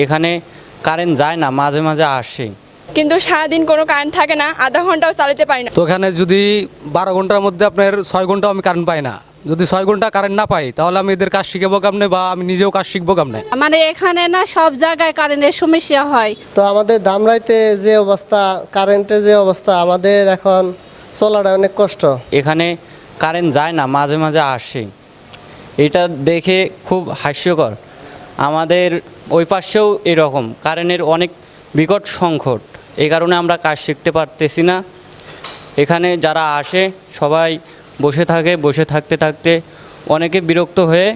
এখানে কারেন্ট যায় না, মাঝে মাঝে আসে। কিন্তু সারাদিন কোনো কারেন্ট থাকে না, আধা ঘন্টাও চালাতে পারি না। তো এখানে যদি 12 ঘন্টার মধ্যে আপনার 6 ঘন্টা আমি কারেন্ট পাই না, যদি 6 ঘন্টা কারেন্ট না পাই তাহলে আমি এদের কাজ শিখাবো কেমনে বা আমি নিজেও কাজ শিখবো কেমনে। মানে এখানে না সব জায়গায় কারেন্টের সমস্যা হয়। তো আমাদের ধামরাইতে যে অবস্থা, কারেন্টের যে অবস্থা, আমাদের এখন চলাটা অনেক কষ্ট। এখানে কারেন্ট যায় না, মাঝে মাঝে আসে। এটা দেখে খুব হাস্যকর। আমাদের ওই পাশেও এরকম কারেন্টের অনেক বিকট সংকট, এই কারণে আমরা কাজ শিখতে পারতেছি না। এখানে যারা আসে সবাই বসে থাকে, বসে থাকতে থাকতে অনেকে বিরক্ত হয়ে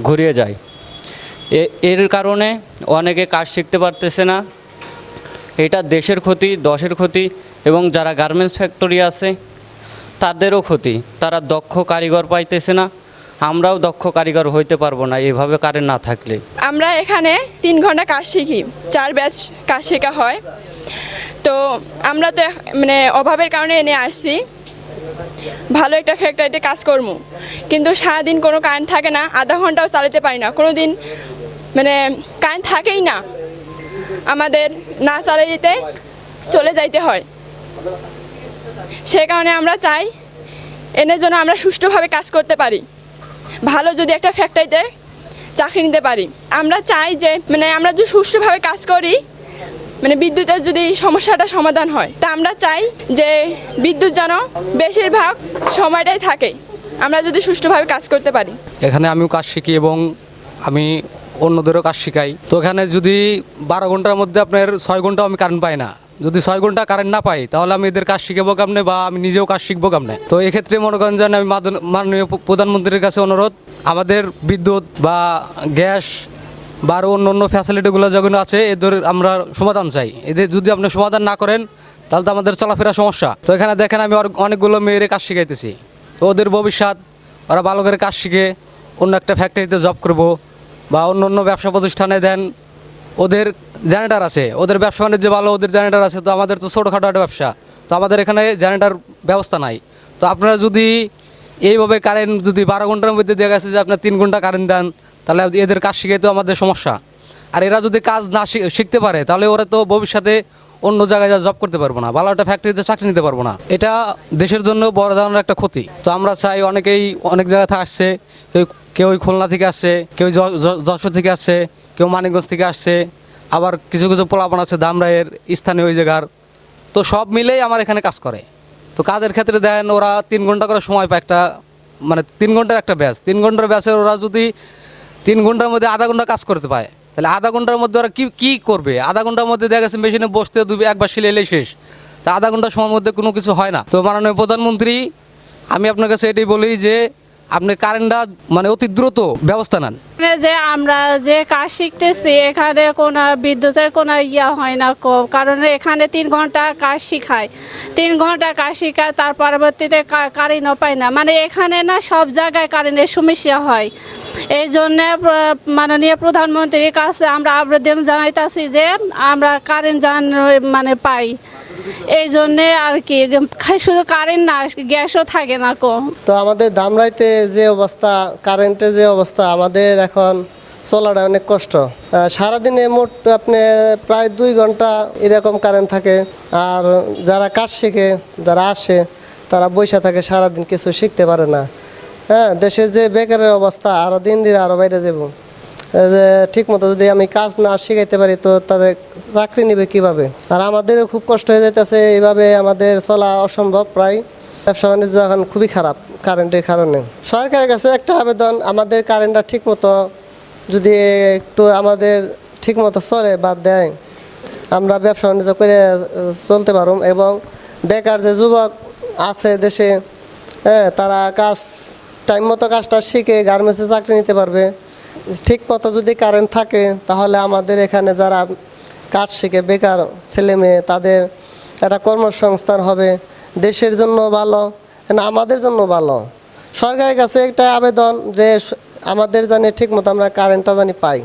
ঘুরিয়ে যায়। এর কারণে অনেকে কাজ শিখতে পারতেছে না। এটা দেশের ক্ষতি, দশের ক্ষতি, এবং যারা গার্মেন্টস ফ্যাক্টরি আছে তাদেরও ক্ষতি। তারা দক্ষ কারিগর পাইতেছে না। আমরাও দক্ষ কারিগর হইতে পারবো না এভাবে কারেন্ট না থাকলে। আমরা এখানে 3 ঘন্টা কাজ শিখি, 4 ব্যাচ কাজ শেখা হয়। তো আমরা তো মানে অভাবের কারণে এনে আসছি ভালো একটা ফ্যাক্টরিতে কাজ করবো, কিন্তু সারাদিন কোনো কারেন্ট থাকে না, আধা ঘন্টাও চালাতে পারি না। কোনো দিন মানে কারেন্ট থাকেই না, আমাদের না চালিয়ে দিতে চলে যাইতে হয়। সে কারণে আমরা চাই এনের জন্য আমরা সুষ্ঠুভাবে কাজ করতে পারি, ভালো যদি একটা ফ্যাক্টরিতে চাকরি নিতে পারি। আমরা চাই যে মানে আমরা যদি সুষ্ঠুভাবে কাজ করি, মানে বিদ্যুতের যদি সমস্যাটা সমাধান হয়, তা আমরা চাই যে বিদ্যুৎ যেন বেশিরভাগ সময়টাই থাকে, আমরা যদি সুষ্ঠুভাবে কাজ করতে পারি। এখানে আমিও কাজ শিখি এবং আমি অন্যদেরও কাজ শিখাই। তো এখানে যদি 12 ঘন্টার মধ্যে আপনার 6 ঘন্টাও আমি কারেন্ট পাই না, যদি 6 ঘন্টা কারেন্ট না পাই তাহলে আমি এদের কাজ শিখাবো কেমনে বা আমি নিজেও কাজ শিখবো কেমনে। তো এক্ষেত্রে মনে করেন যে আমি মাননীয় প্রধানমন্ত্রীর কাছে অনুরোধ, আমাদের বিদ্যুৎ বা গ্যাস বা আরও অন্য অন্য ফ্যাসিলিটিগুলো যেগুলো আছে এদের আমরা সমাধান চাই। এদের যদি আপনি সমাধান না করেন তাহলে তো আমাদের চলাফেরা সমস্যা। তো এখানে দেখেন আমি অনেকগুলো মেয়েরে কাজ শিখাইতেছি। তো ওদের ভবিষ্যৎ, ওরা ভালো করে কাজ শিখে অন্য একটা ফ্যাক্টরিতে জব করবো বা অন্য অন্য ব্যবসা প্রতিষ্ঠানে দেন। ওদের জেনারেটার আছে, ওদের ব্যবসা বাণিজ্য ভালো, ওদের জেনারেটার আছে। তো আমাদের তো ছোটোখাটো একটা ব্যবসা, তো আমাদের এখানে জেনারেটার ব্যবস্থা নাই। তো আপনারা যদি এইভাবে কারেন্ট যদি 12 ঘন্টার মধ্যে দেখা গেছে যে আপনার 3 ঘন্টা কারেন্ট দেন, তাহলে এদের কাজ শিখে তো আমাদের সমস্যা। আর এরা যদি কাজ না শিখতে পারে তাহলে ওরা তো ভবিষ্যতে অন্য জায়গায় জব করতে পারবো না, ভালো একটা ফ্যাক্টরিতে চাকরি নিতে পারবো না। এটা দেশের জন্য বড় ধরনের একটা ক্ষতি। তো আমরা চাই, অনেকেই অনেক জায়গা থেকে আসছে, কেউ খুলনা থেকে আসছে, কেউ যশোর থেকে আসছে, কেউ মানিকগঞ্জ থেকে আসছে, আবার কিছু কিছু পোলাপান আছে ধামরাইয়ের স্থানীয় ওই জায়গার। তো সব মিলেই আমার এখানে কাজ করে। তো কাজের ক্ষেত্রে দেন ওরা 3 ঘন্টা করে সময় পায়, একটা মানে 3 ঘন্টার একটা ব্যাচ, 3 ঘন্টার ব্যাচের ওরা যদি 3 ঘন্টার মধ্যে আধা ঘন্টা কাজ করতে পায়, তাহলে আধা ঘন্টার মধ্যে ওরা কি করবে? আধা ঘন্টার মধ্যে দেখা গেছে মেশিনে বসতে একবার সিলেলেই শেষ। তা আধা ঘন্টার সময়ের মধ্যে কোনো কিছু হয় না। তো মাননীয় প্রধানমন্ত্রী, আমি আপনার কাছে এটাই বলি যে আপনি কারেন্টটা মানে অতি দ্রুত ব্যবস্থা নেন। যে আমরা যে কাজ শিখতেছি এখানে কোনো বিদ্যুতের কোনো হয় না, কারণ এখানে 3 ঘন্টা কাজ শিখায়, 3 ঘন্টা কাজ শিখায়, তার পরবর্তীতে কারেন্টও পায় না। মানে এখানে না সব জায়গায় কারেন্টের সমস্যা হয়। এই জন্যে মাননীয় প্রধানমন্ত্রীর কাছে আমরা আবেদন জানাইতেছি যে আমরা কারেন্ট মানে পাই। এই জন্যে আর কি, শুধু কারেন্ট না, গ্যাসও থাকে না কো। তো আমাদের ধামরাইতে যে অবস্থা, কারেন্টের যে অবস্থা, আমাদের এখন চলাটা অনেক কষ্ট। সারাদিনে মোট আপনি প্রায় 2 ঘন্টা এরকম কারেন্ট থাকে। আর যারা কাজ শিখে, যারা আসে, তারা বসে থাকে সারাদিন, কিছু শিখতে পারে না। হ্যাঁ, দেশের যে বেকারের অবস্থা আরও দিন দিন আরও বাইরে যাব। যে ঠিক মতো যদি আমি কাজ না শিখাইতে পারি তো তাদের চাকরি নেবে কিভাবে? আর আমাদেরও খুব কষ্ট হয়ে যাইতেছে, এইভাবে আমাদের চলা অসম্ভব প্রায়। ব্যবসা বাণিজ্য এখন খুবই খারাপ কারেন্টের কারণে। সরকারের কাছে একটা আবেদন, আমাদের কারেন্টটা ঠিক মতো যদি একটু আমাদের ঠিক মতো চলে বা দেয়, আমরা ব্যবসা বাণিজ্য করে চলতে পারব। এবং বেকার যে যুবক আছে দেশে, হ্যাঁ, তারা টাইম মতো কাজটা শিখে গার্মেন্টসে চাকরি নিতে পারবে। ঠিক মতো যদি কারেন্ট থাকে তাহলে আমাদের এখানে যারা কাজ শিখে বেকার ছেলে মেয়ে, তাদের একটা কর্মসংস্থান হবে, দেশের জন্য ভালো, আমাদের জন্য ভালো। সরকারের কাছে একটা আবেদন যে আমাদের জানি ঠিক মতো আমরা কারেন্টটা জানি পাই।